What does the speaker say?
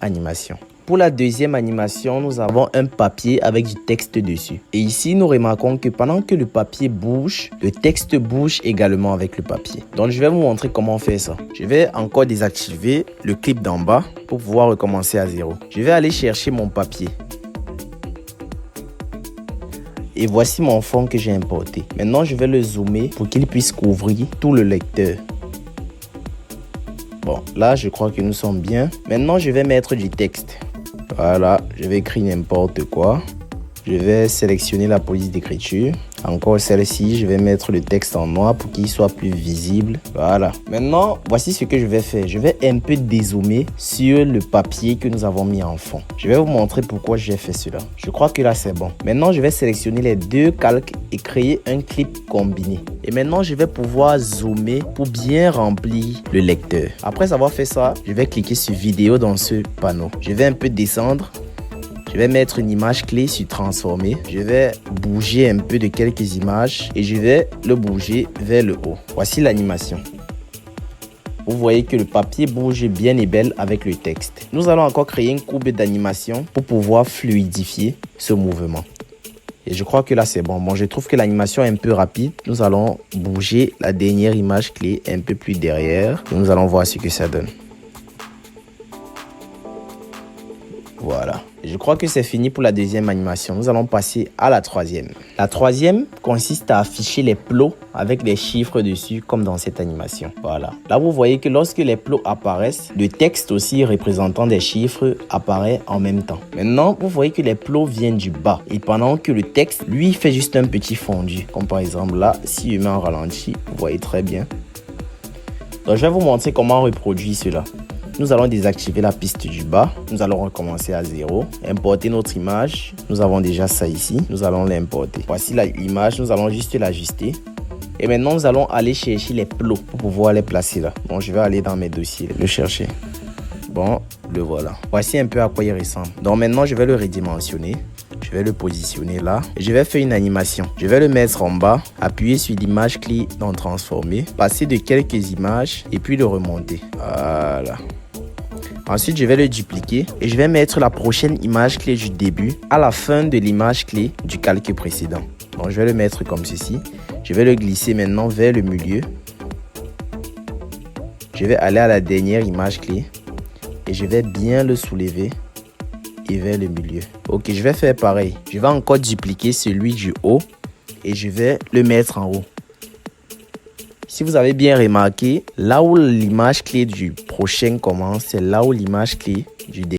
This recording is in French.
animation. Pour la deuxième animation, nous avons un papier avec du texte dessus. Et ici, nous remarquons que pendant que le papier bouge, le texte bouge également avec le papier. Donc, je vais vous montrer comment on fait ça. Je vais encore désactiver le clip d'en bas pour pouvoir recommencer à zéro. Je vais aller chercher mon papier. Et voici mon fond que j'ai importé. Maintenant, je vais le zoomer pour qu'il puisse couvrir tout le lecteur. Bon, là, je crois que nous sommes bien. Maintenant, je vais mettre du texte. Voilà, je vais écrire n'importe quoi. Je vais sélectionner la police d'écriture. Encore celle-ci, je vais mettre le texte en noir pour qu'il soit plus visible. Voilà. Maintenant, voici ce que je vais faire. Je vais un peu dézoomer sur le papier que nous avons mis en fond. Je vais vous montrer pourquoi j'ai fait cela. Je crois que là, c'est bon. Maintenant, je vais sélectionner les deux calques et créer un clip combiné. Et maintenant, je vais pouvoir zoomer pour bien remplir le lecteur. Après avoir fait ça, je vais cliquer sur vidéo dans ce panneau. Je vais un peu descendre. Je vais mettre une image clé sur transformer. Je vais bouger un peu de quelques images et je vais le bouger vers le haut. Voici l'animation. Vous voyez que le papier bouge bien et belle avec le texte. Nous allons encore créer une courbe d'animation pour pouvoir fluidifier ce mouvement. Et je crois que là c'est bon. Bon, je trouve que l'animation est un peu rapide. Nous allons bouger la dernière image clé un peu plus derrière. Et nous allons voir ce que ça donne. Voilà. Je crois que c'est fini pour la deuxième animation. Nous allons passer à la troisième. La troisième consiste à afficher les plots avec les chiffres dessus comme dans cette animation. Voilà. Là, vous voyez que lorsque les plots apparaissent, le texte aussi représentant des chiffres apparaît en même temps. Maintenant, vous voyez que les plots viennent du bas. Et pendant que le texte, lui, fait juste un petit fondu. Comme par exemple là, si je mets en ralenti, vous voyez très bien. Donc, je vais vous montrer comment reproduire cela. Nous allons désactiver la piste du bas. Nous allons recommencer à zéro. Importer notre image. Nous avons déjà ça ici. Nous allons l'importer. Voici l'image. Nous allons juste l'ajuster. Et maintenant, nous allons aller chercher les plots pour pouvoir les placer là. Bon, je vais aller dans mes dossiers, le chercher. Bon, le voilà. Voici un peu à quoi il ressemble. Donc maintenant, je vais le redimensionner. Je vais le positionner là. Et je vais faire une animation. Je vais le mettre en bas. Appuyer sur l'image clé dans transformer. Passer de quelques images et puis le remonter. Voilà. Ensuite, je vais le dupliquer et je vais mettre la prochaine image clé du début à la fin de l'image clé du calque précédent. Donc, je vais le mettre comme ceci. Je vais le glisser maintenant vers le milieu. Je vais aller à la dernière image clé et je vais bien le soulever et vers le milieu. Ok, je vais faire pareil. Je vais encore dupliquer celui du haut et je vais le mettre en haut. Si vous avez bien remarqué, là où l'image clé du prochain commence, c'est là où l'image clé du début.